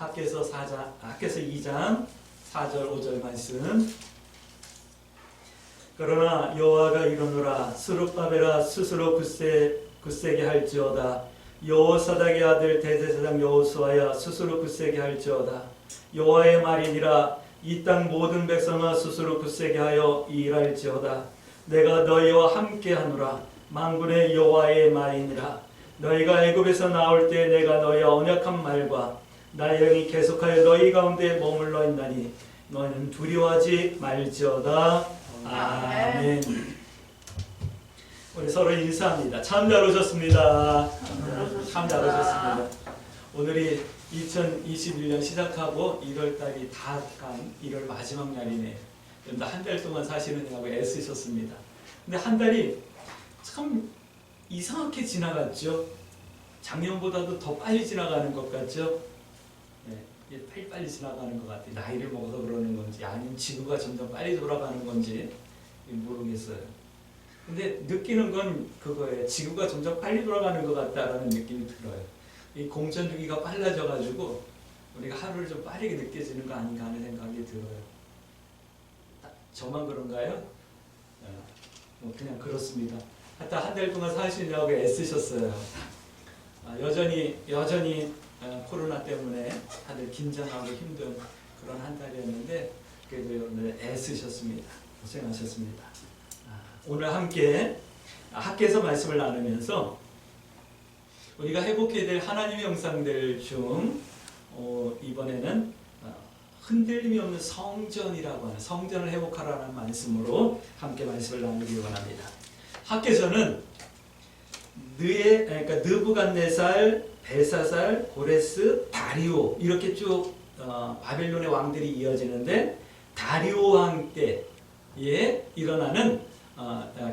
학개서 2장 4절 5절 말씀. 그러나 여호와가 이르노라 스룹바벨아 스스로 굳세게 할지어다. 여호사닥의 아들 대제사장 여호수아야 스스로 굳세게 할지어다. 여호와의 말이니라 이 땅 모든 백성아 스스로 굳세게 하여 일할지어다. 내가 너희와 함께하노라 만군의 여호와의 말이니라. 너희가 애굽에서 나올 때 내가 너희와 언약한 말과 나의 영이 계속하여 너희 가운데 머물러 있나니 너희는 두려워하지 말지어다. 아멘. 우리 서로 인사합니다. 참 잘 오셨습니다. 참 잘 오셨습니다. 오늘이 2021년 시작하고 1월달이 다 간 1월 마지막 날이네요. 한 달 동안 사시느냐고 애쓰셨습니다. 근데 한 달이 참 이상하게 지나갔죠. 작년보다도 더 빨리 지나가는 것 같죠. 네, 빨리 지나가는 것 같아요. 나이를 먹어서 그러는 건지 아니면 지구가 점점 빨리 돌아가는 건지 모르겠어요. 근데 느끼는 건 그거예요. 지구가 점점 빨리 돌아가는 것 같다라는 느낌이 들어요. 이 공전 주기가 빨라져가지고 우리가 하루를 좀 빠르게 느껴지는 거 아닌가 하는 생각이 들어요. 저만 그런가요? 그냥 그렇습니다. 하여튼 한 달 동안 사시려고 애쓰셨어요. 여전히 코로나 때문에 다들 긴장하고 힘든 그런 한 달이었는데 그래도 여러분들 애쓰셨습니다. 고생하셨습니다. 오늘 함께 학개서 말씀을 나누면서 우리가 회복해야 될 하나님의 형상들 중 이번에는 흔들림이 없는 성전이라고 하는 성전을 회복하라는 말씀으로 함께 말씀을 나누기 원합니다. 학개서는 그러니까 느부갓네살, 벨사살, 고레스, 다리오 이렇게 쭉 바벨론의 왕들이 이어지는데 다리오 왕 때에 일어나는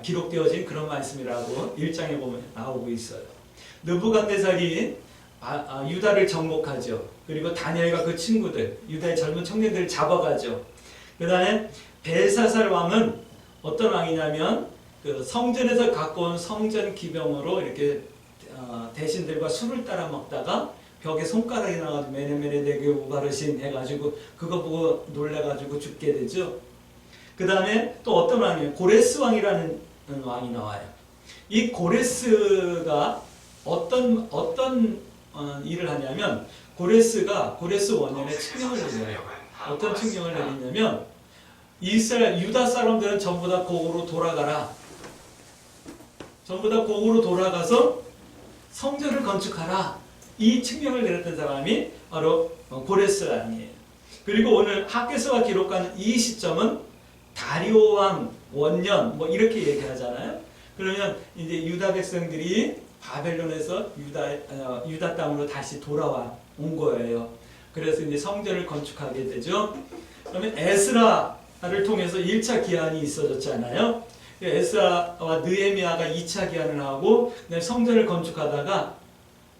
기록되어진 그런 말씀이라고 1장에 보면 나오고 있어요. 느부갓네살이 유다를 정복하죠. 그리고 다니엘과 그 친구들, 유다의 젊은 청년들을 잡아가죠. 그 다음에 벨사살 왕은 어떤 왕이냐면 그 성전에서 갖고 온 성전 기병으로 이렇게 대신들과 술을 따라 먹다가 벽에 손가락이 나가지고 메네메네 네게 우바르신 해가지고 그거 보고 놀래가지고 죽게 되죠. 그 다음에 또 어떤 왕이에요? 고레스 왕이라는 왕이 나와요. 이 고레스가 어떤 일을 하냐면 고레스 원년에 칙령을 내려요. 어떤 칙령을 내리냐면 유다 사람들은 전부 다 고으로 돌아가라. 전부 다 고으로 돌아가서 성전을 건축하라. 이 칙령을 내렸던 사람이 바로 고레스 왕이에요. 그리고 오늘 학개서가 기록하는 이 시점은 다리오 왕 원년 이렇게 얘기하잖아요. 그러면 이제 유다 백성들이 바벨론에서 유다 땅으로 다시 돌아와 온 거예요. 그래서 이제 성전을 건축하게 되죠. 그러면 에스라를 통해서 1차 기한이 있어졌잖아요. 에스라와 느헤미야가 2차 기한을 하고 성전을 건축하다가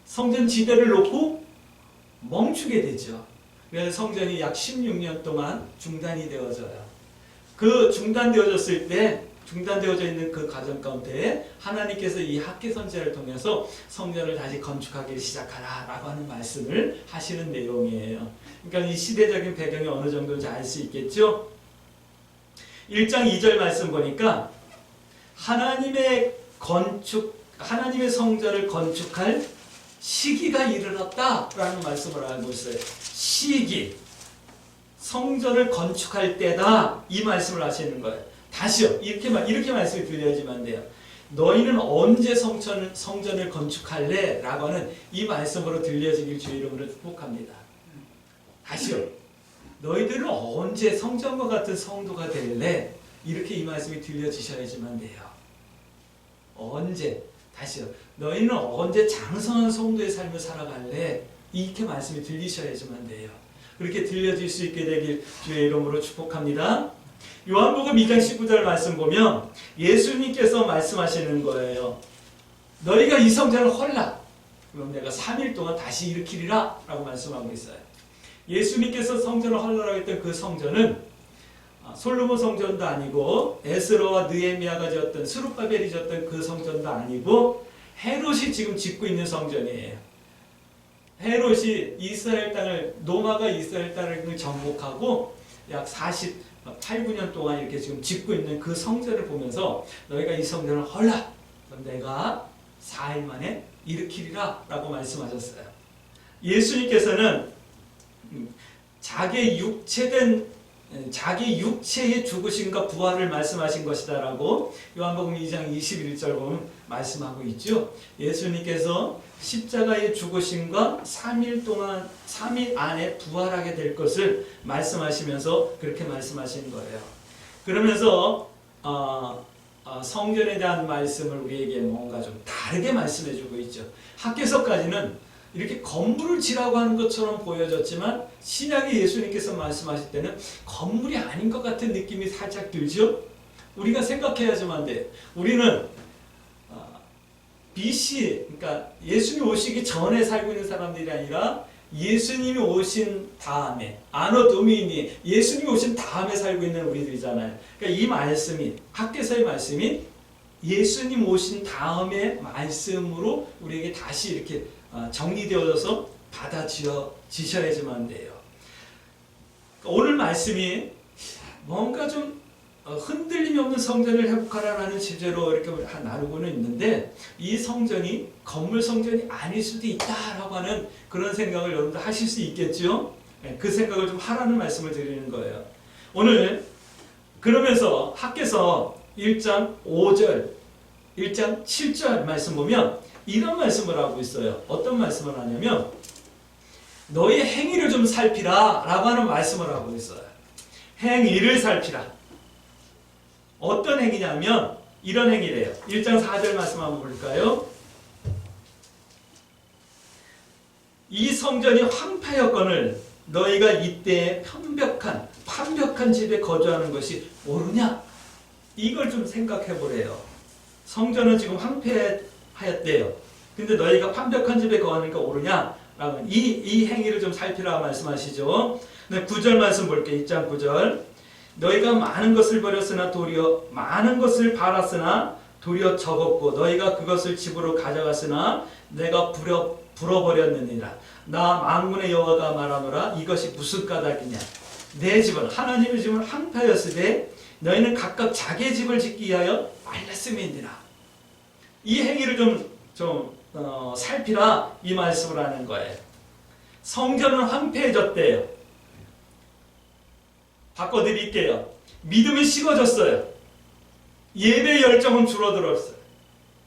성전 지대를 놓고 멈추게 되죠. 그래서 성전이 약 16년 동안 중단이 되어져요. 그 중단되어져 있는 그 과정 가운데 하나님께서 이 학개 선지자를 통해서 성전을 다시 건축하기를 시작하라라고 하는 말씀을 하시는 내용이에요. 그러니까 이 시대적인 배경이 어느 정도인지 알 수 있겠죠? 1장 2절 말씀 보니까 하나님의 성전을 건축할 시기가 이르렀다라는 말씀을 알고 있어요. 시기. 성전을 건축할 때다. 이 말씀을 하시는 거예요. 다시요. 이렇게 말씀이 들려야지만 돼요. 너희는 언제 성전을 건축할래? 라고 하는 이 말씀으로 들려지길 주의 이름으로 축복합니다. 다시요. 너희들은 언제 성전과 같은 성도가 될래? 이렇게 이 말씀이 들려지셔야지만 돼요. 언제? 다시요. 너희는 언제 장성한 성도의 삶을 살아갈래? 이렇게 말씀이 들리셔야지만 돼요. 그렇게 들려질 수 있게 되길 주의 이름으로 축복합니다. 요한복음 2장 19절 말씀 보면 예수님께서 말씀하시는 거예요. 너희가 이 성전을 헐라. 그럼 내가 3일 동안 다시 일으키리라 라고 말씀하고 있어요. 예수님께서 성전을 헐라라고 했던 그 성전은 솔로몬 성전도 아니고 에스라와 느헤미야가 지었던 스룹바벨이 지었던 그 성전도 아니고 헤롯이 지금 짓고 있는 성전이에요. 헤롯이 이스라엘 땅을 노마가 이스라엘 땅을 정복하고 약 48, 9년 동안 이렇게 지금 짓고 있는 그 성전을 보면서 너희가 이 성전을 헐라 그럼 내가 4일 만에 일으키리라 라고 말씀하셨어요. 예수님께서는 자기 육체의 죽으심과 부활을 말씀하신 것이다 라고 요한복음 2장 21절 보면 말씀하고 있죠. 예수님께서 십자가의 죽으심과 3일 안에 부활하게 될 것을 말씀하시면서 그렇게 말씀하신 거예요. 그러면서 성전에 대한 말씀을 우리에게 뭔가 좀 다르게 말씀해 주고 있죠. 학개서까지는 이렇게 건물을 지라고 하는 것처럼 보여졌지만 신약의 예수님께서 말씀하실 때는 건물이 아닌 것 같은 느낌이 살짝 들죠. 우리가 생각해야지만 돼요. 우리는 BC, 그러니까 예수님 오시기 전에 살고 있는 사람들이 아니라 예수님이 오신 다음에, 아노 도미니, 예수님이 오신 다음에 살고 있는 우리들이잖아요. 그러니까 이 말씀이, 학개서의 말씀이 예수님 오신 다음의 말씀으로 우리에게 다시 이렇게 정리되어져서 받아지셔야지만 돼요. 오늘 말씀이 뭔가 좀 흔들림이 없는 성전을 회복하라는 주제로 이렇게 나누고는 있는데 이 성전이 건물 성전이 아닐 수도 있다라고 하는 그런 생각을 여러분들 하실 수 있겠죠. 그 생각을 좀 하라는 말씀을 드리는 거예요. 오늘 그러면서 학개서 1장 5절, 1장 7절 말씀 보면 이런 말씀을 하고 있어요. 어떤 말씀을 하냐면 너의 행위를 좀 살피라 라고 하는 말씀을 하고 있어요. 행위를 살피라. 어떤 행위냐면 이런 행위래요. 1장 4절 말씀 한번 볼까요? 이 성전이 황폐였거늘 너희가 이때 판벽한 집에 거주하는 것이 옳으냐? 이걸 좀 생각해 보래요. 성전은 지금 황폐하였대요. 근데 너희가 판벽한 집에 거하니까 옳으냐? 라고 이 행위를 좀 살피라 말씀하시죠. 9절 말씀 볼게요. 2장 9절. 너희가 많은 것을 버렸으나 도리어 많은 것을 팔았으나 도리어 적었고 너희가 그것을 집으로 가져갔으나 내가 불어버렸느니라. 나 만군의 여호와가 말하노라. 이것이 무슨 까닭이냐? 내 집은 하나님의 집은 황폐하였으되 너희는 각각 자기의 집을 짓기 위하여 말렸음이니라. 이 행위를 좀 살피라 이 말씀을 하는 거예요. 성전은 황폐해졌대요. 바꿔드릴게요. 믿음이 식어졌어요. 예배 열정은 줄어들었어요.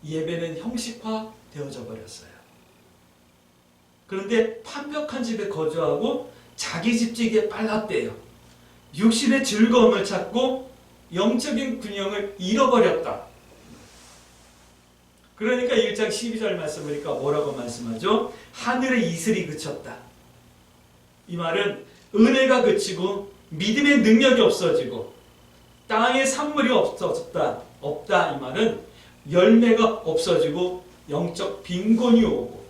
예배는 형식화 되어져 버렸어요. 그런데 판벽한 집에 거주하고 자기 집 지기에 빨랐대요. 육신의 즐거움을 찾고 영적인 균형을 잃어버렸다. 그러니까 1장 12절 말씀 보니까 뭐라고 말씀하죠? 하늘의 이슬이 그쳤다. 이 말은 은혜가 그치고 믿음의 능력이 없어지고 땅에 산물이 없다 이 말은 열매가 없어지고 영적 빈곤이 오고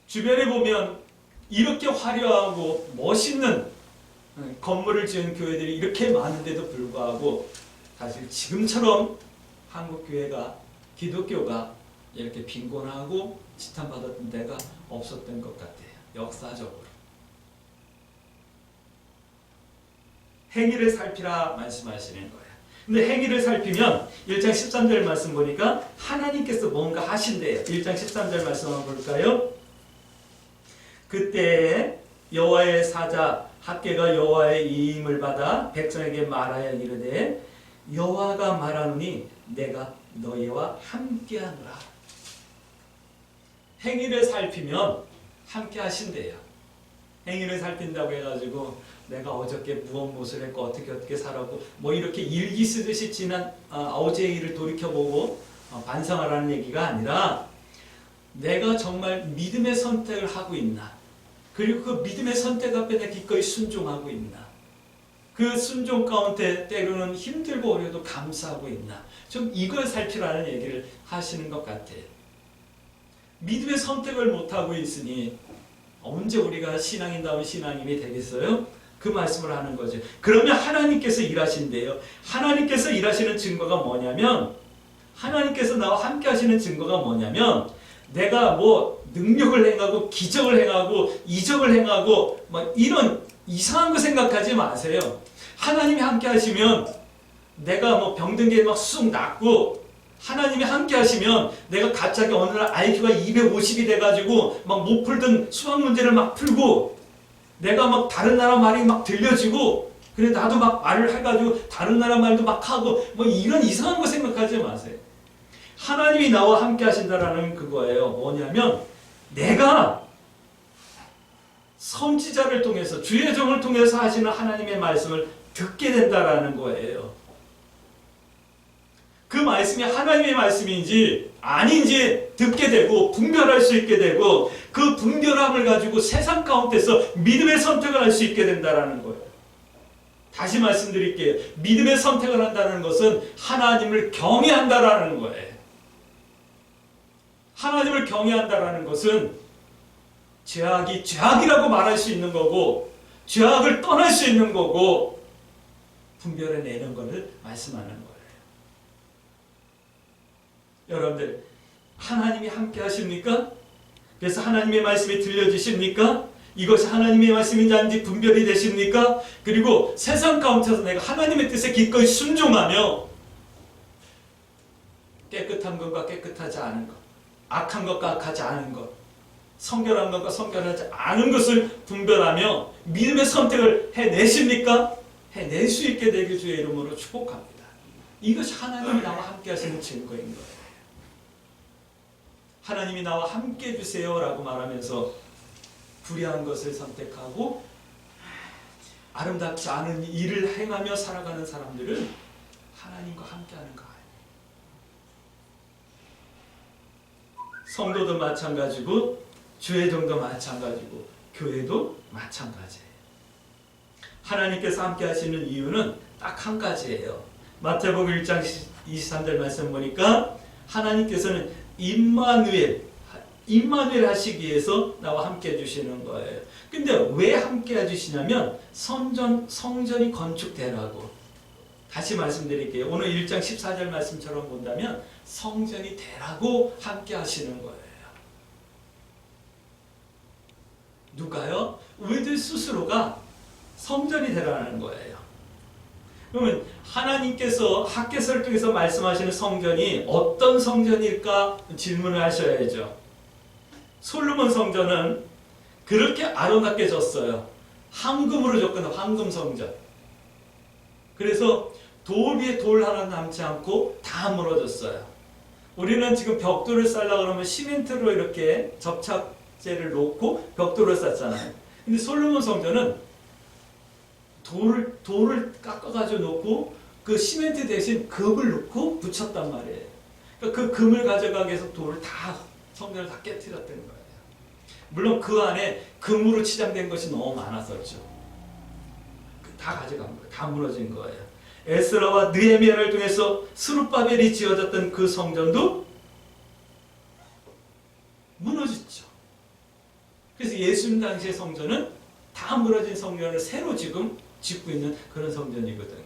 주변에 보면 이렇게 화려하고 멋있는 건물을 지은 교회들이 이렇게 많은데도 불구하고 사실 지금처럼 한국 교회가 기독교가 이렇게 빈곤하고 지탄받았던 데가 없었던 것 같아요. 역사적으로. 행위를 살피라 말씀하시는 거예요. 근데 행위를 살피면 1장 13절 말씀 보니까 하나님께서 뭔가 하신대요. 1장 13절 말씀 한번 볼까요? 그때 여호와의 사자 학개가 여호와의 이임을 받아 백성에게 말하여 이르되 여호와가 말하노니 내가 너희와 함께하노라. 행위를 살피면 함께 하신대요. 행위를 살핀다고 해가지고 내가 어저께 무엇을 했고 어떻게 살았고 뭐 이렇게 일기 쓰듯이 지난 어제의 일을 돌이켜보고 반성하라는 얘기가 아니라 내가 정말 믿음의 선택을 하고 있나, 그리고 그 믿음의 선택 앞에 내가 기꺼이 순종하고 있나, 그 순종 가운데 때로는 힘들고 어려도 감사하고 있나, 좀 이걸 살피라는 얘기를 하시는 것 같아요. 믿음의 선택을 못하고 있으니 언제 우리가 신앙인다운 신앙인이 되겠어요? 그 말씀을 하는 거죠. 그러면 하나님께서 일하신대요. 하나님께서 일하시는 증거가 뭐냐면 하나님께서 나와 함께 하시는 증거가 뭐냐면 내가 뭐 능력을 행하고 기적을 행하고 이적을 행하고 막 이런 이상한 거 생각하지 마세요. 하나님이 함께 하시면 내가 뭐 병든 게 막 쑥 낫고 하나님이 함께 하시면 내가 갑자기 어느 날 IQ가 250이 돼가지고 막 못 풀던 수학 문제를 막 풀고 내가 막 다른 나라 말이 막 들려지고 그래 나도 막 말을 해가지고 다른 나라 말도 막 하고 뭐 이런 이상한 거 생각하지 마세요. 하나님이 나와 함께 하신다라는 그거예요. 뭐냐면 내가 선지자를 통해서 주의 종을 통해서 하시는 하나님의 말씀을 듣게 된다라는 거예요. 그 말씀이 하나님의 말씀인지 아닌지 듣게 되고 분별할 수 있게 되고 그 분별함을 가지고 세상 가운데서 믿음의 선택을 할 수 있게 된다라는 거예요. 다시 말씀드릴게요. 믿음의 선택을 한다는 것은 하나님을 경외한다라는 거예요. 하나님을 경외한다라는 것은 죄악이 죄악이라고 말할 수 있는 거고 죄악을 떠날 수 있는 거고 분별해내는 것을 말씀하는 거예요. 여러분들 하나님이 함께 하십니까? 그래서 하나님의 말씀이 들려지십니까? 이것이 하나님의 말씀인지 아닌지 분별이 되십니까? 그리고 세상 가운데서 내가 하나님의 뜻에 기꺼이 순종하며 깨끗한 것과 깨끗하지 않은 것, 악한 것과 악하지 않은 것, 성결한 것과 성결하지 않은 것을 분별하며 믿음의 선택을 해내십니까? 해낼 수 있게 되길 주의 이름으로 축복합니다. 이것이 하나님이 나와 함께 하시는 증거인 거예요. 하나님이 나와 함께 해주세요 라고 말하면서 불의한 것을 선택하고 아름답지 않은 일을 행하며 살아가는 사람들은 하나님과 함께하는 거 아니에요. 성도도 마찬가지고 주의 종도 마찬가지고 교회도 마찬가지예요. 하나님께서 함께 하시는 이유는 딱 한 가지예요. 마태복음 1장 23절 말씀 보니까 하나님께서는 임마누엘 하시기 위해서 나와 함께 해주시는 거예요. 근데 왜 함께 해주시냐면 성전이 건축되라고. 다시 말씀드릴게요. 오늘 1장 14절 말씀처럼 본다면 성전이 되라고 함께 하시는 거예요. 누가요? 우리들 스스로가 성전이 되라는 거예요. 그러면 하나님께서 학개서를 통해서 말씀하시는 성전이 어떤 성전일까 질문을 하셔야죠. 솔로몬 성전은 그렇게 아름답게 졌어요. 황금으로 졌거든요. 황금 성전. 그래서 돌 위에 돌 하나 남지 않고 다 무너졌어요. 우리는 지금 벽돌을 쌓으려고 그러면 시멘트로 이렇게 접착제를 놓고 벽돌을 쌓잖아요. 근데 솔로몬 성전은 돌을 깎아가지고 놓고 그 시멘트 대신 금을 넣고 붙였단 말이에요. 그러니까 그 금을 가져가기 위해서 성전을 다 깨뜨렸던 거예요. 물론 그 안에 금으로 치장된 것이 너무 많았었죠. 다 가져간 거예요. 다 무너진 거예요. 에스라와 느헤미야를 통해서 스룹바벨이 지어졌던 그 성전도 무너졌죠. 그래서 예수님 당시의 성전은 다 무너진 성전을 새로 지금 짓고 있는 그런 성전이거든요.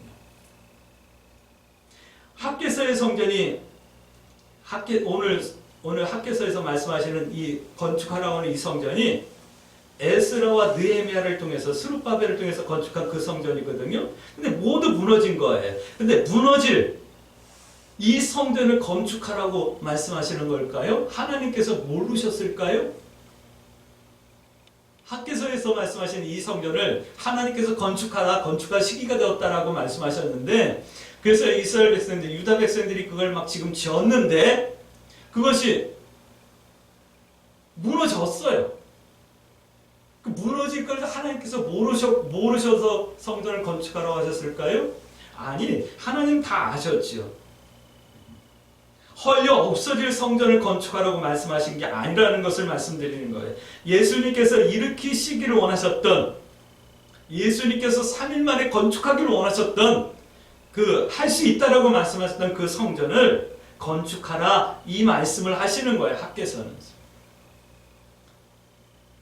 학개서의 성전이 오늘 학개서에서 말씀하시는 이 건축하라고 하는 이 성전이 에스라와 느헤미야를 통해서 스룹바벨을 통해서 건축한 그 성전이거든요. 근데 모두 무너진 거예요. 근데 무너질 이 성전을 건축하라고 말씀하시는 걸까요? 하나님께서 모르셨을까요? 학개서에서 말씀하신 이 성전을 하나님께서 건축할 시기가 되었다라고 말씀하셨는데, 그래서 이스라엘 백성들, 유다 백성들이 그걸 막 지금 지었는데 그것이 무너졌어요. 그 무너질 걸 하나님께서 모르셔서 성전을 건축하라고 하셨을까요? 아니, 하나님 다 아셨죠. 헐려 없어질 성전을 건축하라고 말씀하신 게 아니라는 것을 말씀드리는 거예요. 예수님께서 일으키시기를 원하셨던, 예수님께서 3일 만에 건축하기를 원하셨던 할 수 있다라고 말씀하셨던 그 성전을 건축하라, 이 말씀을 하시는 거예요. 학개서는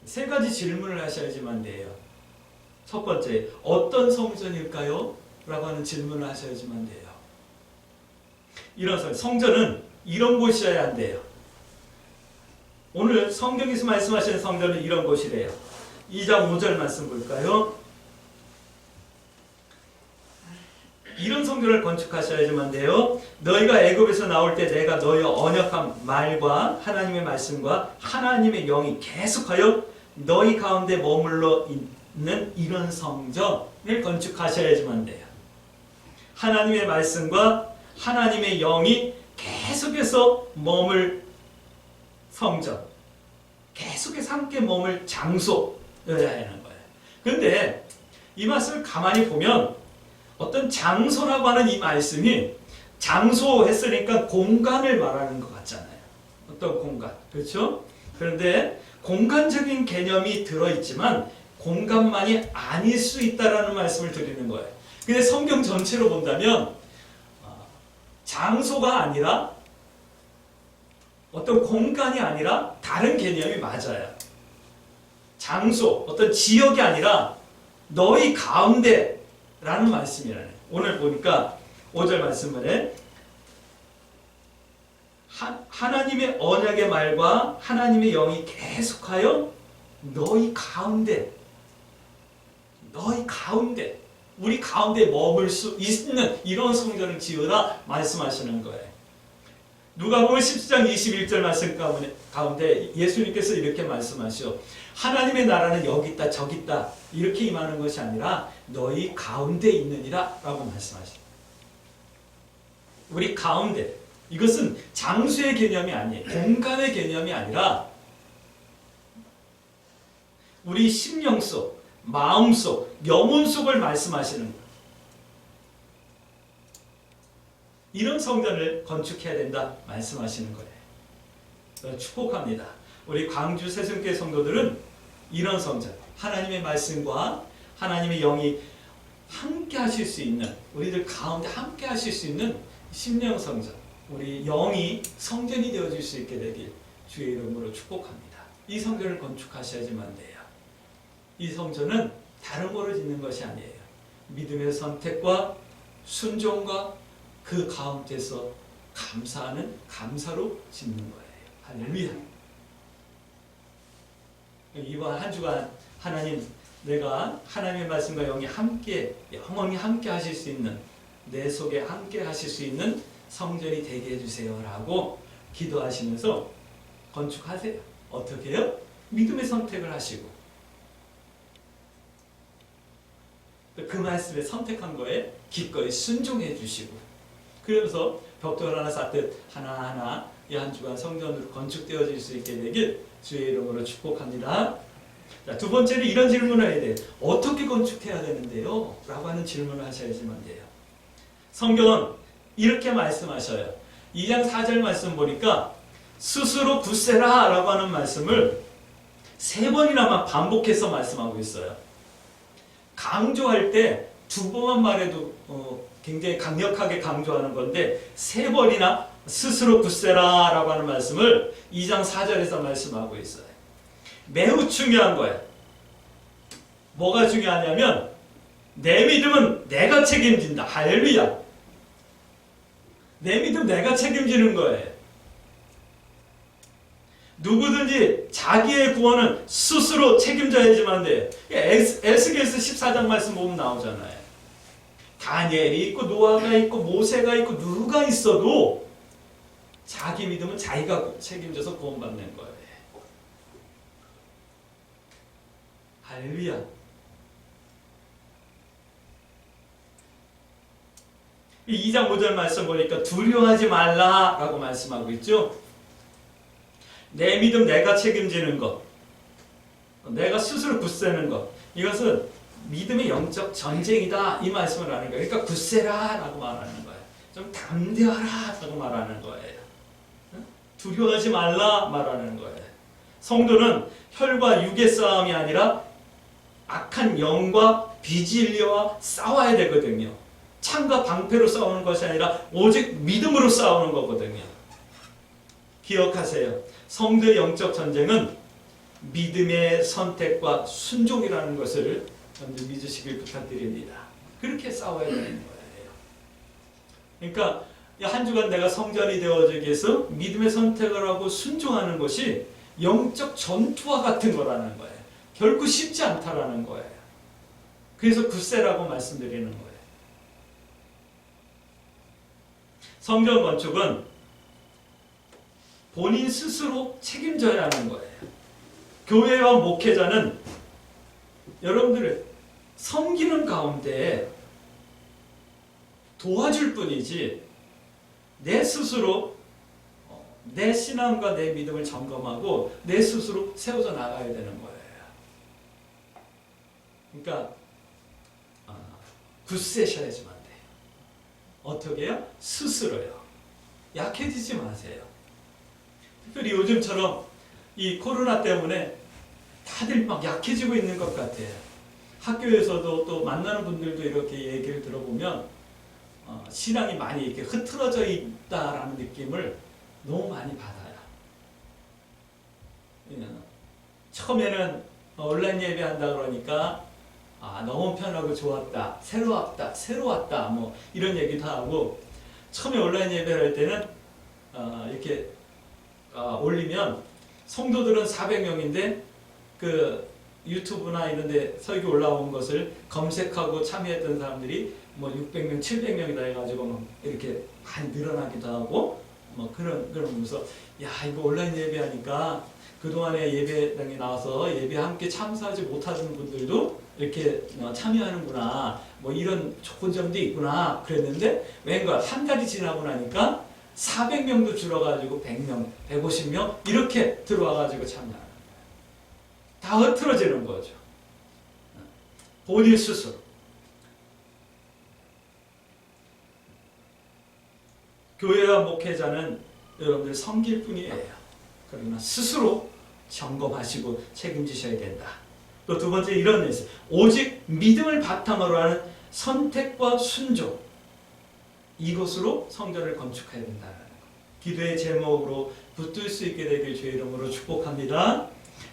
세 가지 질문을 하셔야지만 돼요. 첫 번째, 어떤 성전일까요? 라고 하는 질문을 하셔야지만 돼요. 이런 성전은 이런 곳이어야 한대요. 오늘 성경에서 말씀하시는 성전은 이런 곳이래요. 2장 5절 말씀 볼까요? 이런 성전을 건축하셔야지만 돼요. 너희가 애굽에서 나올 때 내가 너희 언약한 말과 하나님의 말씀과 하나님의 영이 계속하여 너희 가운데 머물러 있는 이런 성전을 건축하셔야지만 돼요. 하나님의 말씀과 하나님의 영이 계속해서 머물 성전, 계속해서 함께 머물 장소여야 하는 거예요. 그런데 이 말씀을 가만히 보면 어떤 장소라고 하는 이 말씀이 장소 했으니까 공간을 말하는 것 같잖아요. 어떤 공간, 그렇죠? 그런데 공간적인 개념이 들어있지만 공간만이 아닐 수 있다라는 말씀을 드리는 거예요. 근데 성경 전체로 본다면 장소가 아니라 어떤 공간이 아니라 다른 개념이 맞아요. 장소, 어떤 지역이 아니라 너희 가운데라는 말씀이라는 거예요. 오늘 보니까 5절 말씀에 하나님의 언약의 말과 하나님의 영이 계속하여 너희 가운데 우리 가운데 머물 수 있는 이런 성전을 지으라 말씀하시는 거예요. 누가복음 10장 21절 말씀 가운데 예수님께서 이렇게 말씀하시오. 하나님의 나라는 여기 있다 저기 있다 이렇게 임하는 것이 아니라 너희 가운데 있느니라 라고 말씀하시오. 우리 가운데, 이것은 장소의 개념이 아니에요. 공간의 개념이 아니라 우리 심령 속, 마음 속, 영혼 속을 말씀하시는 거예요. 이런 성전을 건축해야 된다 말씀하시는 거예요. 축복합니다. 우리 광주 새순교회 성도들은 이런 성전, 하나님의 말씀과 하나님의 영이 함께 하실 수 있는, 우리들 가운데 함께 하실 수 있는 심령 성전, 우리 영이 성전이 되어질 수 있게 되길 주의 이름으로 축복합니다. 이 성전을 건축하셔야지만 돼요. 이 성전은 다른 거로 짓는 것이 아니에요. 믿음의 선택과 순종과 그 가운데서 감사하는 감사로 짓는 거예요. 할렐루야. 이번 한 주간 하나님, 내가 하나님의 말씀과 영이 함께, 영원히 함께 하실 수 있는, 내 속에 함께 하실 수 있는 성전이 되게 해주세요 라고 기도하시면서 건축하세요. 어떻게 해요? 믿음의 선택을 하시고 그 말씀에 선택한 거에 기꺼이 순종해 주시고, 그러면서 벽돌 하나 쌓듯 하나하나 이 한 주간 성전으로 건축되어질 수 있게 되길 주의 이름으로 축복합니다. 자, 두 번째는 이런 질문을 해야 돼요. 어떻게 건축해야 되는데요? 라고 하는 질문을 하셔야지만 돼요. 성경은 이렇게 말씀하셔요. 2장 4절 말씀 보니까 스스로 굳세라 라고 하는 말씀을 3번이나 반복해서 말씀하고 있어요. 강조할 때 2번만 말해도 굉장히 강력하게 강조하는 건데 3번이나 스스로 굳세라 라고 하는 말씀을 2장 4절에서 말씀하고 있어요. 매우 중요한 거예요. 뭐가 중요하냐면 내 믿음은 내가 책임진다. 할렐루야. 내 믿음 내가 책임지는 거예요. 누구든지 자기의 구원은 스스로 책임져야지만 돼요. 에스겔서 14장 말씀 보면 나오잖아요. 다니엘이 있고 노아가 있고 모세가 있고 누가 있어도 자기 믿음은 자기가 책임져서 구원받는 거예요. 할렐루야. 이 2장 5절 말씀 보니까 두려워하지 말라라고 말씀하고 있죠. 내 믿음 내가 책임지는 것, 내가 스스로 굳세는 것, 이것은 믿음의 영적 전쟁이다 이 말씀을 하는 거예요. 그러니까 굳세라 라고 말하는 거예요. 좀 담대하라 라고 말하는 거예요. 두려워하지 말라 말하는 거예요. 성도는 혈과 육의 싸움이 아니라 악한 영과 비진리와 싸워야 되거든요. 창과 방패로 싸우는 것이 아니라 오직 믿음으로 싸우는 거거든요. 기억하세요. 성도의 영적 전쟁은 믿음의 선택과 순종이라는 것을 먼저 믿으시길 부탁드립니다. 그렇게 싸워야 되는 거예요. 그러니까 한 주간 내가 성전이 되어지기 위해서 믿음의 선택을 하고 순종하는 것이 영적 전투와 같은 거라는 거예요. 결코 쉽지 않다라는 거예요. 그래서 굳세라고 말씀드리는 거예요. 성전 건축은 본인 스스로 책임져야 하는 거예요. 교회와 목회자는 여러분들을 섬기는 가운데 도와줄 뿐이지 내 스스로 내 신앙과 내 믿음을 점검하고 내 스스로 세워져 나가야 되는 거예요. 그러니까 굳세셔야지만 돼요. 어떻게 해요? 스스로요. 약해지지 마세요. 특별히 요즘처럼 이 코로나 때문에 다들 막 약해지고 있는 것 같아요. 학교에서도 또 만나는 분들도 이렇게 얘기를 들어보면 신앙이 많이 이렇게 흐트러져 있다라는 느낌을 너무 많이 받아요. 처음에는 온라인 예배한다 그러니까 너무 편하고 좋았다, 새로 왔다, 뭐 이런 얘기도 하고, 처음에 온라인 예배를 할 때는 이렇게 올리면 성도들은 400명인데 그 유튜브나 이런 데 설교 올라온 것을 검색하고 참여했던 사람들이 뭐 600명, 700명이다 해가지고 막 이렇게 많이 늘어나기도 하고, 뭐 그러면서 야, 이거 온라인 예배하니까 그동안에 예배당에 나와서 예배 함께 참석하지 못하는 분들도 이렇게 참여하는구나, 뭐 이런 좋은 점도 있구나 그랬는데, 왠가 한 달이 지나고 나니까 400명도 줄어가지고 100명, 150명 이렇게 들어와가지고 참여하는 거예요. 다 흐트러지는 거죠. 본인 스스로. 교회와 목회자는 여러분들 섬길 뿐이에요. 그러나 스스로 점검하시고 책임지셔야 된다. 또 두 번째 이런 게 있어요. 오직 믿음을 바탕으로 하는 선택과 순종, 이것으로 성전을 건축해야 된다는 것. 기도의 제목으로 붙들 수 있게 되길 주의 이름으로 축복합니다.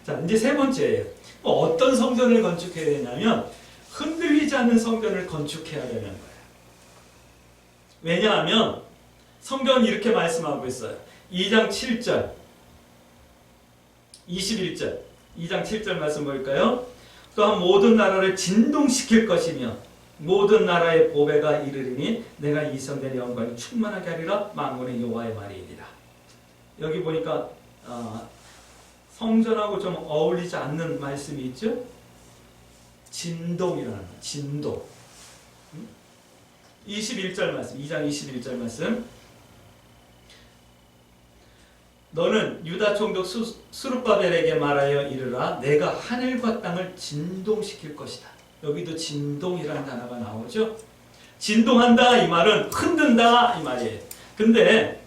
자, 이제 세 번째예요. 어떤 성전을 건축해야 되냐면 흔들리지 않는 성전을 건축해야 되는 거예요. 왜냐하면 성경은 이렇게 말씀하고 있어요. 2장 7절 21절 2장 7절 말씀 볼까요? 또한 모든 나라를 진동시킬 것이며 모든 나라의 보배가 이르리니 내가 이 성전의 영광이 충만하게 하리라. 만군의 여호와의 말이니라. 여기 보니까 성전하고 좀 어울리지 않는 말씀이 있죠? 진동이라는 거. 진동. 21절 말씀, 2장 21절 말씀. 너는 유다 총독 스룹바벨에게 말하여 이르라. 내가 하늘과 땅을 진동시킬 것이다. 여기도 진동이라는 단어가 나오죠. 진동한다 이 말은 흔든다 이 말이에요. 근데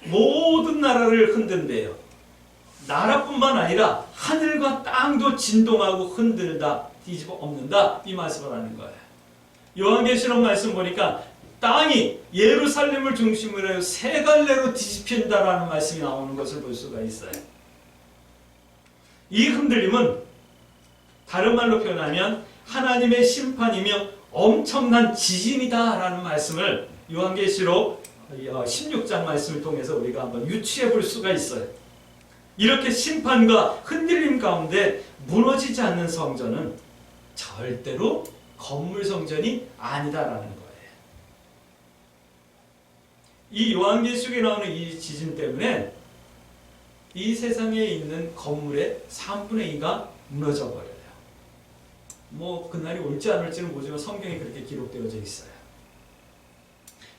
모든 나라를 흔든대요. 나라뿐만 아니라 하늘과 땅도 진동하고 흔들다, 뒤집어 엎는다 이 말씀을 하는 거예요. 요한계시록 말씀 보니까 땅이 예루살렘을 중심으로 해서 세 갈래로 뒤집힌다라는 말씀이 나오는 것을 볼 수가 있어요. 이 흔들림은 다른 말로 표현하면 하나님의 심판이며 엄청난 지진이다라는 말씀을 요한계시록 16장 말씀을 통해서 우리가 한번 유추해 볼 수가 있어요. 이렇게 심판과 흔들림 가운데 무너지지 않는 성전은 절대로 건물 성전이 아니다라는 거예요. 이 요한계시록에 나오는 이 지진 때문에 이 세상에 있는 건물의 3분의 2가 무너져 버려요. 뭐 그날이 올지 안 올지는 모르지만 성경에 그렇게 기록되어져 있어요.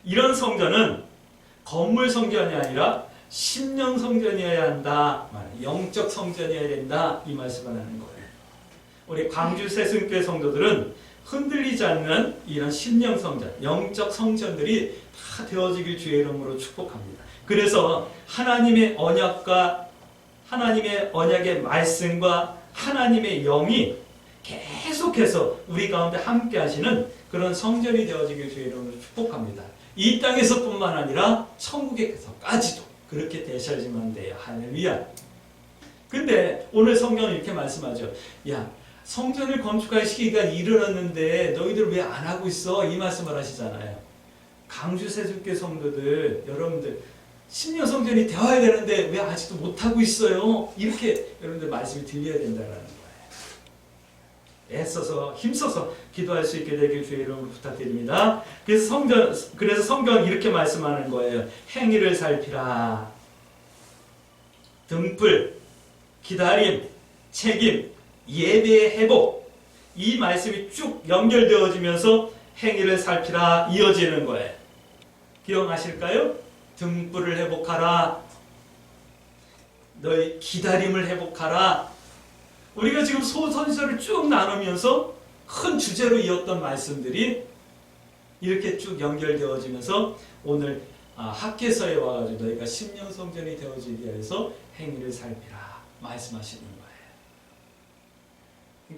이런 성전은 건물 성전이 아니라 심령 성전이어야 한다. 영적 성전이어야 된다. 이 말씀을 하는 거예요. 우리 광주 새순교회 성도들은 흔들리지 않는 이런 심령 성전, 영적 성전들이 다 되어지길 주의 이름으로 축복합니다. 그래서 하나님의 언약과 하나님의 언약의 말씀과 하나님의 영이 계속해서 우리 가운데 함께 하시는 그런 성전이 되어지길 주의 이름으로 축복합니다. 이 땅에서뿐만 아니라 천국에서까지도 그렇게 되셔야지만 돼요. 할렐루야. 근데 오늘 성경은 이렇게 말씀하죠. 야, 성전을 건축할 시기가 이르렀는데 너희들 왜 안 하고 있어? 이 말씀을 하시잖아요. 강주 세종교 성도들 여러분들 신령 성전이 되어야 되는데 왜 아직도 못하고 있어요? 이렇게 여러분들 말씀이 들려야 된다는 거예요. 애써서 힘써서 기도할 수 있게 되길 주의 이름으로 부탁드립니다. 그래서 성경은 이렇게 말씀하는 거예요. 행위를 살피라. 등불, 기다림, 책임, 예배의 회복, 이 말씀이 쭉 연결되어지면서 행위를 살피라 이어지는 거예요. 기억하실까요? 등불을 회복하라. 너희 기다림을 회복하라. 우리가 지금 소선지서를 쭉 나누면서 큰 주제로 이었던 말씀들이 이렇게 쭉 연결되어지면서 오늘 학개서에 와가지고 너희가 심령성전이 되어지기 위해서 행위를 살피라 말씀하시는 거예요.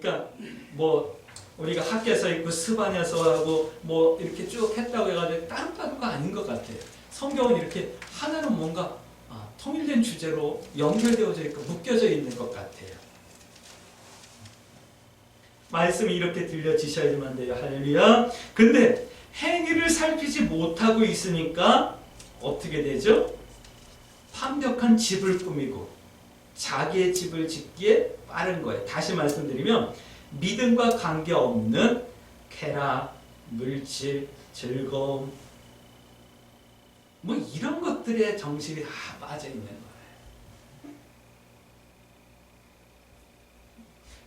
그러니까 뭐 우리가 학개서 있고 스바냐서 하고 뭐 이렇게 쭉 했다고 해가지고 따로따로가 아닌 것 같아요. 성경은 이렇게 하나는 뭔가 통일된 주제로 연결되어져 있고 묶여져 있는 것 같아요. 말씀이 이렇게 들려지셔야만 돼요. 할렐루야. 근데 행위를 살피지 못하고 있으니까 어떻게 되죠? 완벽한 집을 꾸미고 자기의 집을 짓기에 빠른 거예요. 다시 말씀드리면 믿음과 관계없는 쾌락, 물질, 즐거움 뭐 이런 것들에 정신이 다 빠져 있는 거예요.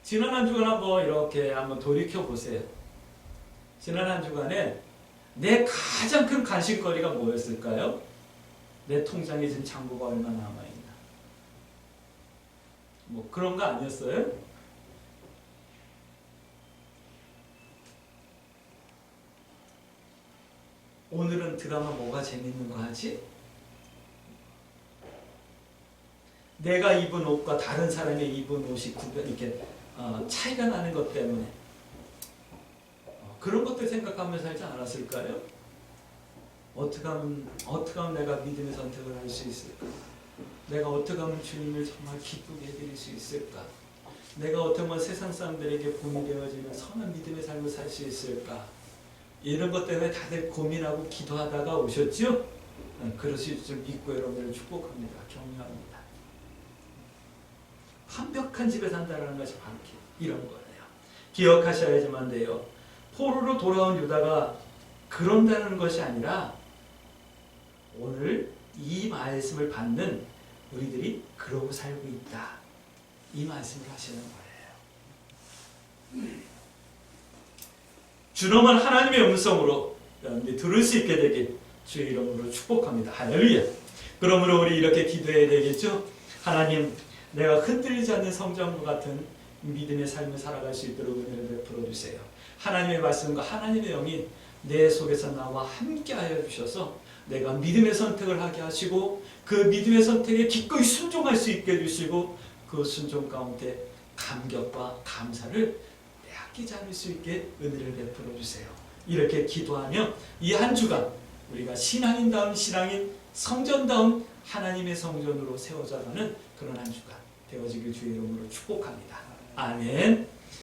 지난 한 주간 한번 이렇게 한번 돌이켜 보세요. 지난 한 주간에 내 가장 큰 관심거리가 뭐였을까요? 내 통장에 지금 잔고가 얼마 남아있나? 뭐 그런 거 아니었어요? 오늘은 드라마 뭐가 재밌는 거 하지? 내가 입은 옷과 다른 사람이 입은 옷이 이렇게 차이가 나는 것 때문에 그런 것들 생각하면서 살지 않았을까요? 어떻게 하면 내가 믿음의 선택을 할 수 있을까? 내가 어떻게 하면 주님을 정말 기쁘게 해드릴 수 있을까? 내가 어떻게 하면 세상 사람들에게 본이 되어지는 선한 믿음의 삶을 살 수 있을까? 이런 것 때문에 다들 고민하고 기도하다가 오셨죠? 그러실 줄 믿고 여러분들을 축복합니다. 격려합니다. 완벽한 집에 산다는 것이 바로 이런 거예요. 기억하셔야지만 돼요. 포로로 돌아온 유다가 그런다는 것이 아니라 오늘 이 말씀을 받는 우리들이 그러고 살고 있다. 이 말씀을 하시는 거예요. 준엄한 하나님의 음성으로 여러분들이 들을 수 있게 되길 주의 이름으로 축복합니다. 할렐루야. 그러므로 우리 이렇게 기도해야 되겠죠? 하나님, 내가 흔들리지 않는 성전과 같은 믿음의 삶을 살아갈 수 있도록 은혜를 베풀어 주세요. 하나님의 말씀과 하나님의 영이 내 속에서 나와 함께하여 주셔서 내가 믿음의 선택을 하게 하시고 그 믿음의 선택에 기꺼이 순종할 수 있게 해주시고 그 순종 가운데 감격과 감사를 빼앗기지 않을 수 있게 은혜를 베풀어 주세요. 이렇게 기도하며 이 한 주간 우리가 신앙인다운 신앙인, 성전다운 하나님의 성전으로 세워져가는 그런 한 주간 되어지길 주의 이름으로 축복합니다. 아멘.